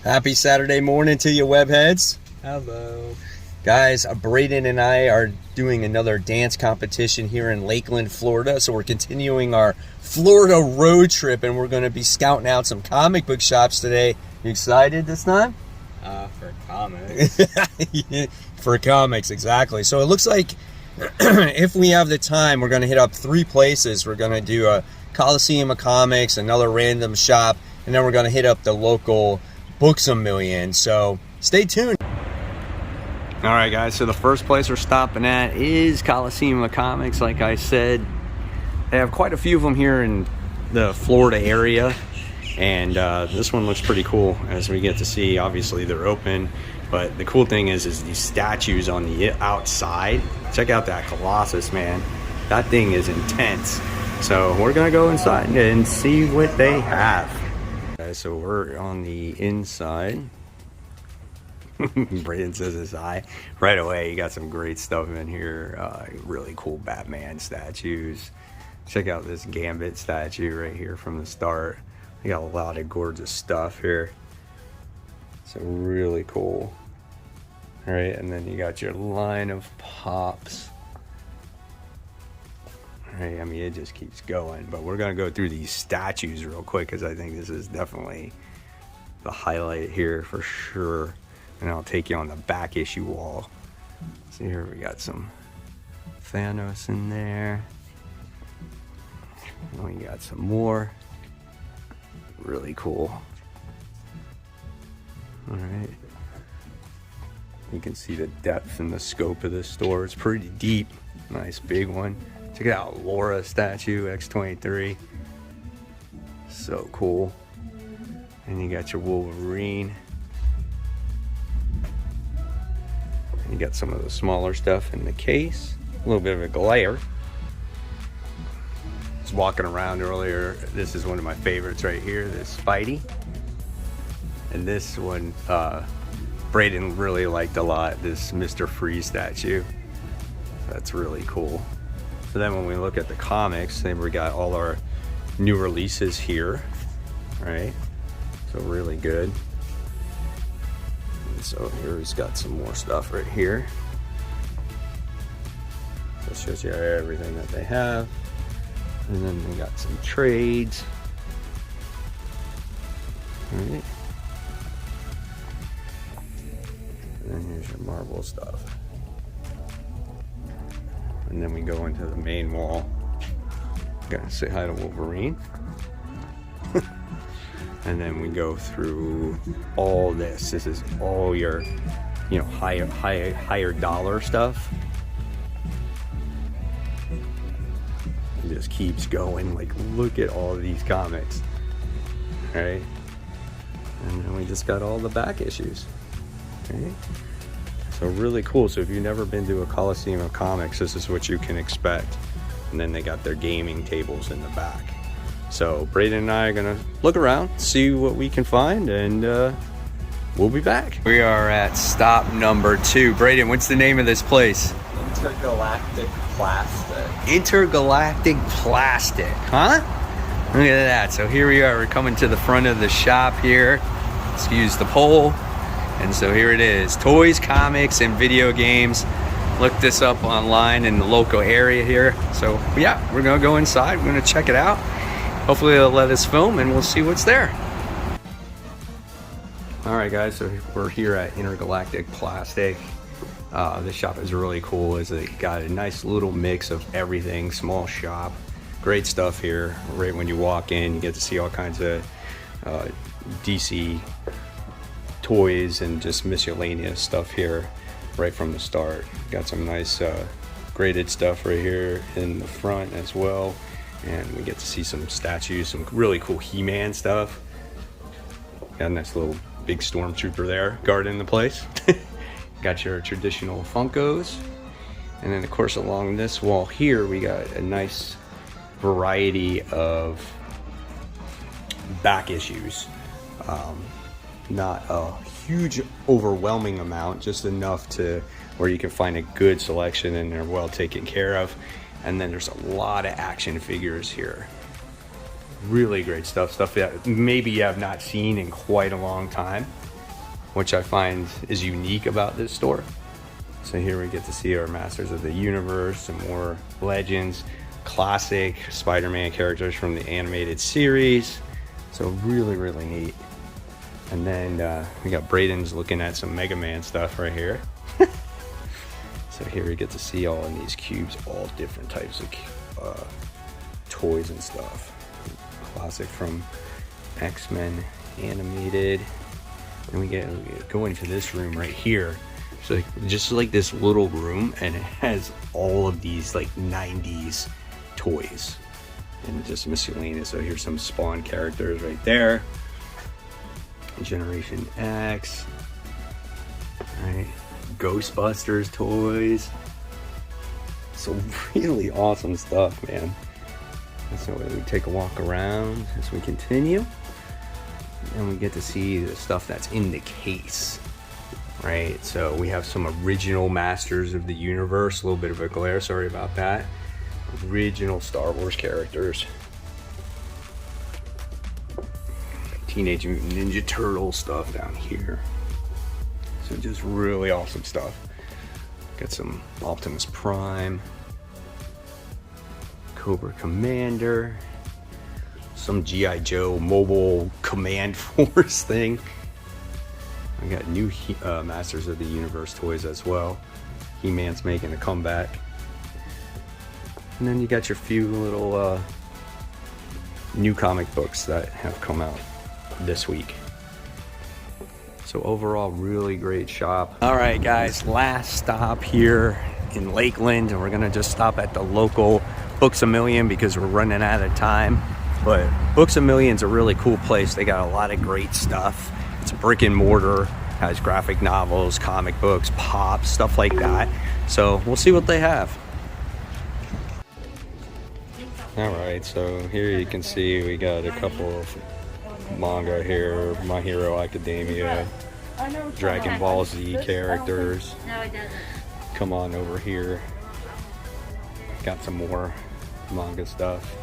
Happy Saturday morning to you, webheads. Hello. Guys, Braden and I are doing another dance competition here in Lakeland, Florida. So we're continuing our Florida road trip, and we're going to be scouting out some comic book shops today. You excited this time? For comics. For comics, exactly. So it looks like if we have the time, we're going to hit up 3 places. We're going to do a Coliseum of Comics, another random shop, and then we're going to hit up the local Books A Million. So stay tuned. All right, guys, so the first place we're stopping at is Coliseum of Comics. Like I said, they have quite a few of them here in the Florida area, and this one looks pretty cool as we get to see. Obviously they're open, but the cool thing is these statues on the outside. Check out that Colossus, man. That thing is intense. So we're gonna go inside and see what they have. Okay, so we're on the inside. Braden says his eye. Right away, you got some great stuff in here. Really cool Batman statues. Check out this Gambit statue right here from the start. You got a lot of gorgeous stuff here. So really cool. All right, and then you got your line of pops. Right, I mean, it just keeps going, but we're gonna go through these statues real quick because I think this is definitely the highlight here for sure. And I'll take you on the back issue wall. See here, we got some Thanos in there. We got some more. Really cool. All right. You can see the depth and the scope of this store. It's pretty deep. Nice big one. Check out Laura statue, X-23. So cool. And you got your Wolverine. And you got some of the smaller stuff in the case. A little bit of a glare. I was walking around earlier. This is one of my favorites right here, this Spidey. And this one, Braden really liked a lot, this Mr. Freeze statue. That's really cool. So then when we look at the comics, then we got all our new releases here, right? So really good. And so here he's got some more stuff right here. So it shows you everything that they have. And then we got some trades. All right. And then here's your Marvel stuff. And then we go into the main wall. Gotta say hi to Wolverine. And then we go through all this. This is all your, you know, higher dollar stuff. It just keeps going. Like, look at all of these comics. All right. And then we just got all the back issues. Okay. So really cool. So if you've never been to a Coliseum of Comics, this is what you can expect. And then they got their gaming tables in the back. So Braden and I are gonna look around, see what we can find, and we'll be back. We are at stop number 2. Braden, what's the name of this place? Intergalactic Plastic. Intergalactic Plastic, huh? Look at that. So here we are. We're coming to the front of the shop here. Excuse the pole. And so here it is, toys, comics, and video games. Look this up online in the local area here. So yeah, we're gonna go inside, we're gonna check it out. Hopefully they'll let us film and we'll see what's there. All right guys, so we're here at Intergalactic Plastic. This shop is really cool. It's got a nice little mix of everything, small shop. Great stuff here. Right when you walk in, you get to see all kinds of DC toys and just miscellaneous stuff here right from the start. Got some nice graded stuff right here in the front as well, and we get to see some statues, some really cool He-Man stuff. Got a nice little big stormtrooper there guarding the place. Got your traditional Funkos, and then of course along this wall here we got a nice variety of back issues. Not a huge overwhelming amount, just enough to where you can find a good selection and they're well taken care of. And then there's a lot of action figures here. Really great stuff that maybe you have not seen in quite a long time. which I find is unique about this store. So here we get to see our Masters of the Universe, some more Legends, classic Spider-Man characters from the animated series. So really neat. And then we got Braden's looking at some Mega Man stuff right here. So here we get to see all in these cubes, all different types of toys and stuff. Classic from X-Men animated. And we go into this room right here. So just like this little room, and it has all of these like 90s toys and just miscellaneous. So here's some Spawn characters right there. Generation X. Alright. Ghostbusters toys. So really awesome stuff, man. So we take a walk around as we continue. And we get to see the stuff that's in the case. Right, so we have some original Masters of the Universe. A little bit of a glare, sorry about that. Original Star Wars characters. Teenage Mutant Ninja Turtle stuff down here. So just really awesome stuff. Got some Optimus Prime. Cobra Commander. Some G.I. Joe mobile command force thing. I got new Masters of the Universe toys as well. He-Man's making a comeback. And then you got your few little new comic books that have come out this week. So overall, really great shop. All right, guys, last stop here in Lakeland, and we're gonna just stop at the local Books A Million because we're running out of time. But Books A Million's a really cool place. They got a lot of great stuff. It's brick and mortar, has graphic novels, comic books, pop, stuff like that. So we'll see what they have. All right, so here you can see we got a couple of manga here, My Hero Academia, Dragon Ball Z characters. No, it doesn't. Come on over here. Got some more manga stuff.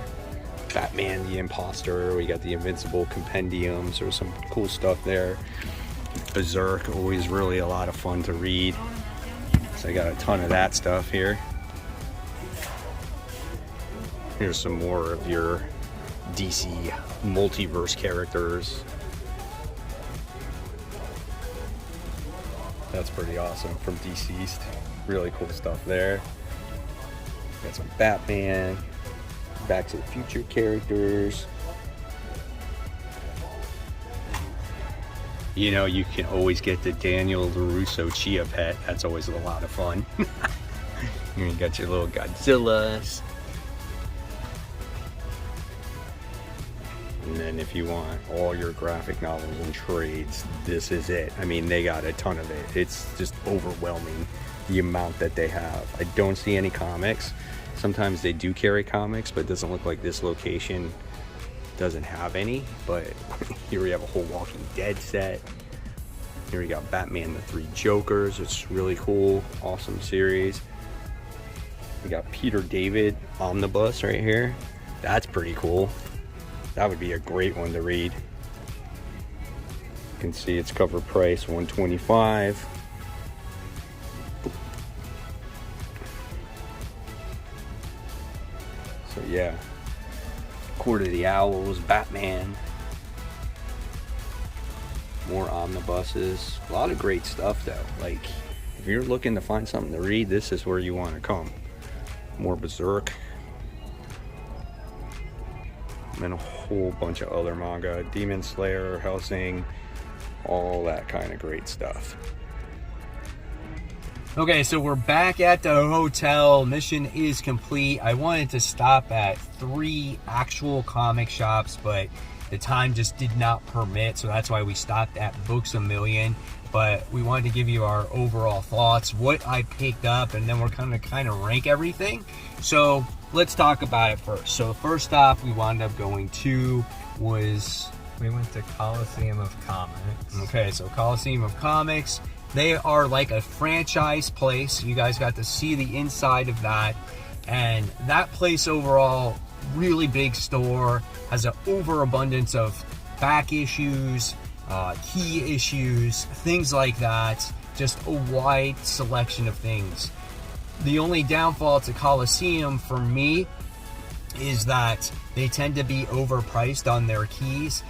Batman the Imposter, we got the Invincible Compendiums, there's some cool stuff there. Berserk, always really a lot of fun to read. So I got a ton of that stuff here. Here's some more of your DC multiverse characters. That's pretty awesome from Deceased. Really cool stuff there. Got some Batman, Back to the Future characters. You know, you can always get the Daniel LaRusso Chia Pet. That's always a lot of fun. You got your little Godzillas. And then if you want all your graphic novels and trades, this is it. I mean, they got a ton of it. It's just overwhelming, the amount that they have. I don't see any comics. Sometimes they do carry comics, but it doesn't look like this location doesn't have any. But here we have a whole Walking Dead set. Here we got Batman the Three Jokers. It's really cool, awesome series. We got Peter David Omnibus right here. That's pretty cool. That would be a great one to read. You can see its cover price, $125. So yeah, Court of the Owls, Batman, more omnibuses, a lot of great stuff though. Like, if you're looking to find something to read, this is where you want to come. More Berserk, and a whole bunch of other manga, Demon Slayer, Hellsing, all that kind of great stuff. Okay, so we're back at the hotel. Mission is complete. I wanted to stop at 3 actual comic shops, but the time just did not permit, so that's why we stopped at Books A Million. But we wanted to give you our overall thoughts, what I picked up, and then we're kind of rank everything. So let's talk about it first. So the first stop we wound up going to was... We went to Coliseum of Comics. Okay, so Coliseum of Comics. They are like a franchise place. You guys got to see the inside of that. And that place overall, really big store, has an overabundance of back issues key issues, things like that. Just a wide selection of things. The only downfall to Coliseum for me is that they tend to be overpriced on their keys.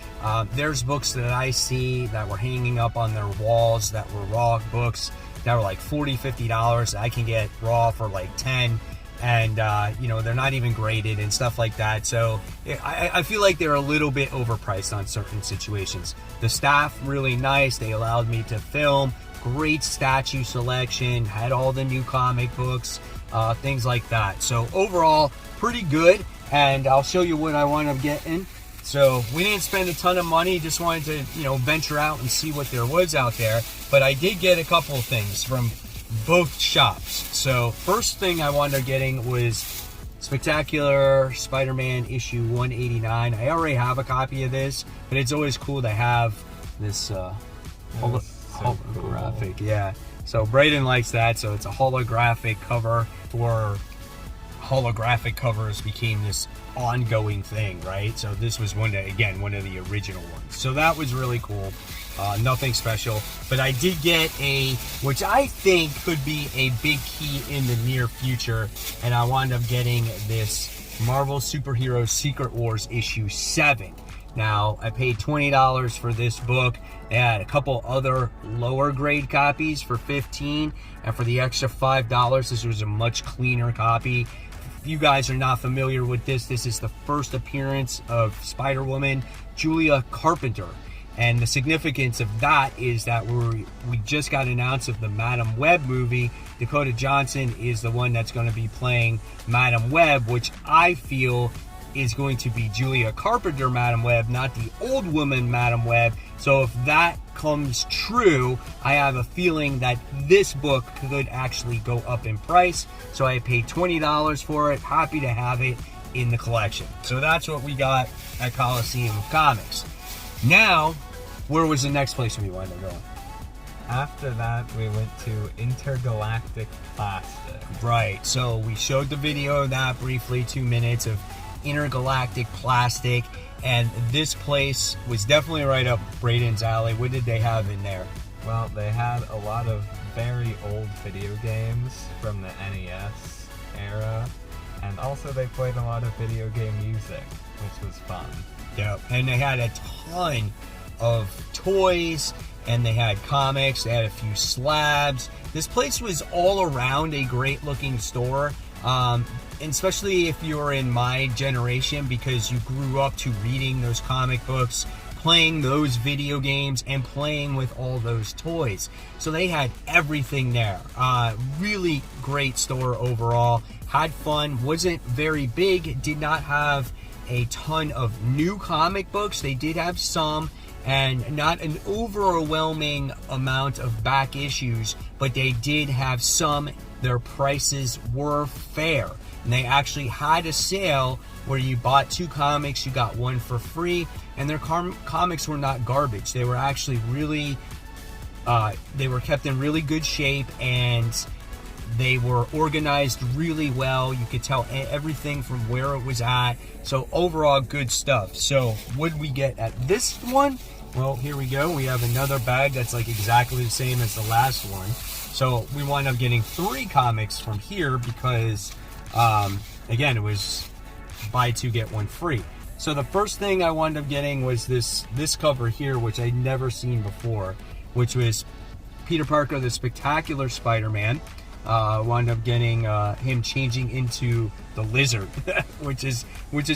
There's books that I see that were hanging up on their walls that were raw books that were like $40, $50. I can get raw for like 10, and they're not even graded and stuff like that. So I feel like they're a little bit overpriced on certain situations. The staff really nice. They allowed me to film. Great statue selection. Had all the new comic books, things like that. So overall, pretty good. And I'll show you what I wound up getting. So we didn't spend a ton of money, just wanted to, venture out and see what there was out there. But I did get a couple of things from both shops. So first thing I wound up getting was Spectacular Spider-Man issue 189. I already have a copy of this, but it's always cool to have this holographic. Cool. Yeah. So Braden likes that. So it's a holographic cover. For holographic covers became this ongoing thing, right? So this was one of the original ones. So that was really cool. Nothing special, but I did get which I think could be a big key in the near future, and I wound up getting this Marvel Superhero Secret Wars issue 7. Now, I paid $20 for this book. They had a couple other lower grade copies for $15, and for the extra $5, this was a much cleaner copy. If you guys are not familiar with this is the first appearance of Spider-Woman, Julia Carpenter. And the significance of that is that we just got announced of the Madam Web movie. Dakota Johnson is the one that's going to be playing Madam Web, which I feel is going to be Julia Carpenter Madam Web, not the old woman Madam Web. So if that comes true, I have a feeling that this book could actually go up in price. So I paid $20 for it. Happy to have it in the collection. So that's what we got at Coliseum of Comics. Now, where was the next place we wanted to go? After that, we went to Intergalactic Plastic. Right, so we showed the video of that briefly, 2 minutes of Intergalactic Plastic, and this place was definitely right up Braden's alley. What did they have in there? Well, they had a lot of very old video games from the NES era, and also they played a lot of video game music, which was fun. Yeah, and they had a ton of toys, and they had comics, they had a few slabs. This place was all around a great looking store, and especially if you were in my generation, because you grew up to reading those comic books, playing those video games, and playing with all those toys. So they had everything there. Really great store overall. Had fun, wasn't very big, did not have a ton of new comic books. They did have some, and not an overwhelming amount of back issues, but they did have some. Their prices were fair, and they actually had a sale where you bought 2 comics, you got 1 for free, and their comics were not garbage. They were actually really they were kept in really good shape, and they were organized really well. You could tell everything from where it was at. So overall, good stuff. So what did we get at this one? Well, here we go. We have another bag that's like exactly the same as the last one. So we wound up getting 3 comics from here because, again, it was buy 2, get 1 free. So the first thing I wound up getting was this cover here, which I'd never seen before, which was Peter Parker, the Spectacular Spider-Man. Wound up getting him changing into the Lizard, which is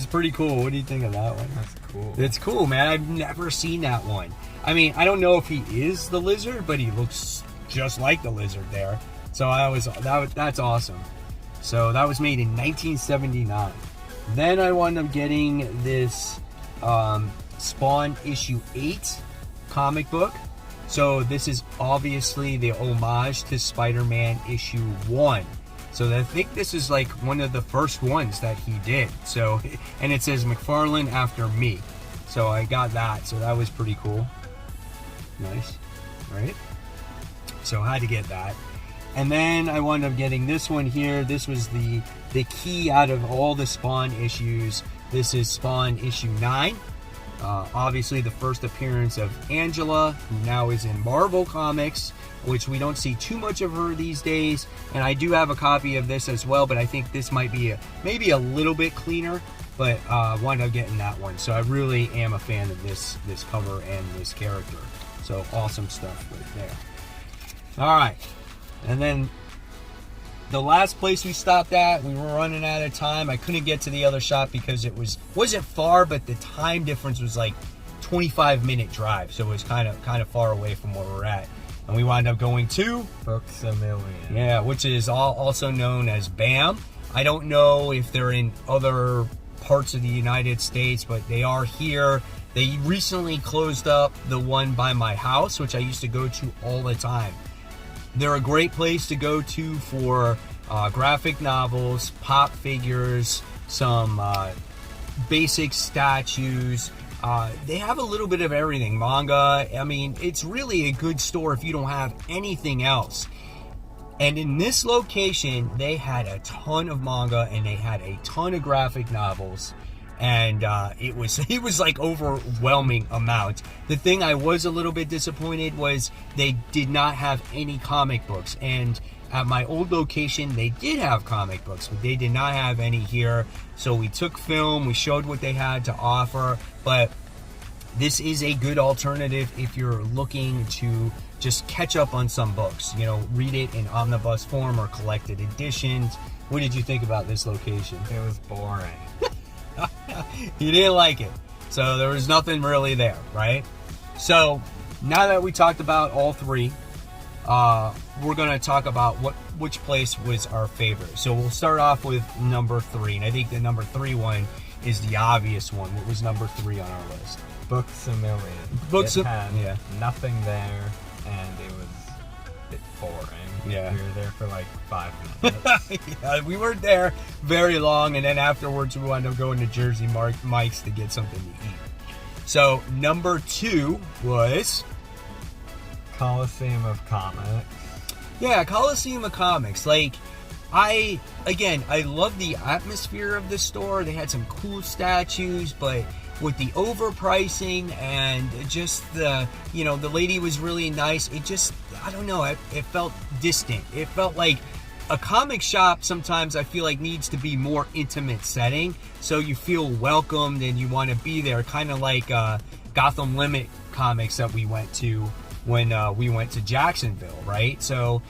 pretty cool. What do you think of that one? That's cool. It's cool, man. I've never seen that one. I mean, I don't know if he is the Lizard, but he looks just like the Lizard there. So that's awesome. So that was made in 1979. Then I wound up getting this Spawn issue 8 comic book. So this is obviously the homage to Spider-Man issue 1. So I think this is like one of the first ones that he did. So, and it says McFarlane after me. So I got that. So that was pretty cool. Nice, right? So I had to get that. And then I wound up getting this one here. This was the key out of all the Spawn issues. This is Spawn issue 9. Obviously, the first appearance of Angela, who now is in Marvel Comics, which we don't see too much of her these days. And I do have a copy of this as well, but I think this might be maybe a little bit cleaner. But wound up getting that one. So I really am a fan of this cover and this character. So awesome stuff right there. All right, and then the last place we stopped at, we were running out of time. I couldn't get to the other shop because it wasn't far, but the time difference was like 25-minute drive, so it was kind of far away from where we're at. And we wound up going to Books A Million. Yeah, which is also known as BAM. I don't know if they're in other parts of the United States, but they are here. They recently closed up the one by my house, which I used to go to all the time. They're a great place to go to for graphic novels, pop figures, some basic statues. They have a little bit of everything. Manga. I mean, it's really a good store if you don't have anything else. And in this location, they had a ton of manga and they had a ton of graphic novels. And it was like overwhelming amount. The thing I was a little bit disappointed was they did not have any comic books. And at my old location, they did have comic books, but they did not have any here. So we took film, we showed what they had to offer. But this is a good alternative if you're looking to just catch up on some books. You know, read it in omnibus form or collected editions. What did you think about this location? It was boring. You didn't like it, so there was nothing really there, right? So now that we talked about all three, we're going to talk about which place was our favorite. So we'll start off with number 3, and I think the number 3 one is the obvious one. What was number 3 on our list? Books A Million. It had nothing there, and it was a bit boring. Yeah. We were there for like 5 minutes. Yeah, we weren't there very long, and then afterwards we wound up going to Jersey Mike's to get something to eat. So number 2 was Coliseum of Comics. Yeah, Coliseum of Comics. Like, I love the atmosphere of the store. They had some cool statues, but with the overpricing and just the lady was really nice. It just, I don't know, it felt distant. It felt like a comic shop sometimes I feel like needs to be more intimate setting, so you feel welcomed and you want to be there, kind of like Gotham Limit Comics that we went to when we went to Jacksonville, right? So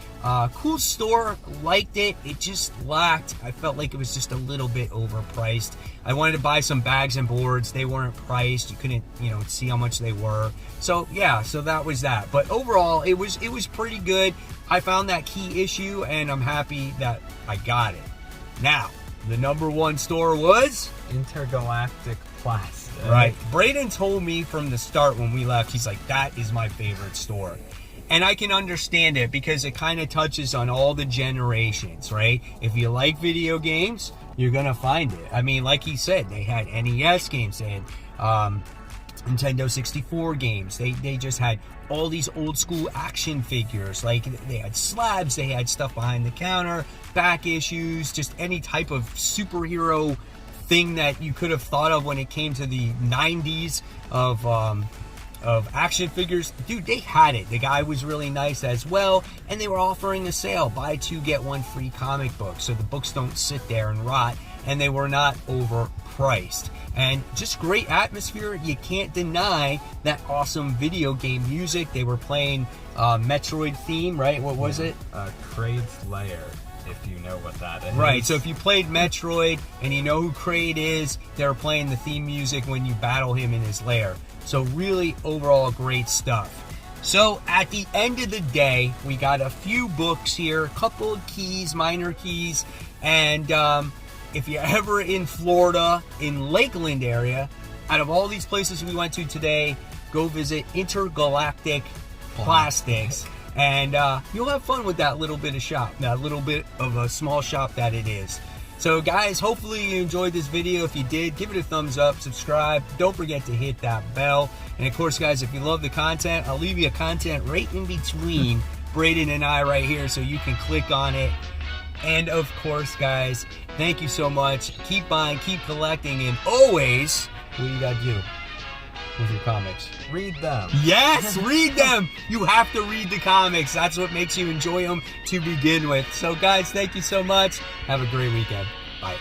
cool store, liked it. It just lacked, I felt like it was just a little bit overpriced. I wanted to buy some bags and boards. They weren't priced. You couldn't, see how much they were. So yeah, so that was that. But overall, it was pretty good. I found that key issue, and I'm happy that I got it. Now, the number 1 store was Intergalactic Plastic. Right. Braden told me from the start when we left, he's like, that is my favorite store. And I can understand it because it kind of touches on all the generations, right? If you like video games, you're going to find it. I mean, like he said, they had NES games, they had Nintendo 64 games. They just had all these old school action figures. Like, they had slabs, they had stuff behind the counter, back issues, just any type of superhero thing that you could have thought of when it came to the 90s of action figures. Dude, they had it. The guy was really nice as well, and they were offering a sale, buy 2 get 1 free comic book, so the books don't sit there and rot, and they were not overpriced. And just great atmosphere. You can't deny that awesome video game music. They were playing Metroid theme, right? What was it? Kraid's Lair, if you know what that is. Right, so if you played Metroid and you know who Kraid is, they're playing the theme music when you battle him in his lair. So really, overall, great stuff. So at the end of the day, we got a few books here, a couple of keys, minor keys, and if you're ever in Florida, in Lakeland area, out of all these places we went to today, go visit Intergalactic Plastics. And you'll have fun with that little bit of shop, that little bit of a small shop that it is. So guys, hopefully you enjoyed this video. If you did, give it a thumbs up, subscribe. Don't forget to hit that bell. And of course, guys, if you love the content, I'll leave you a content right in between Braden and I right here, so you can click on it. And of course, guys, thank you so much. Keep buying, keep collecting, and always, what you gotta do? with your comics? Read them. Yes, read them. You have to read the comics. That's what makes you enjoy them to begin with. So guys, thank you so much. Have a great weekend. Bye.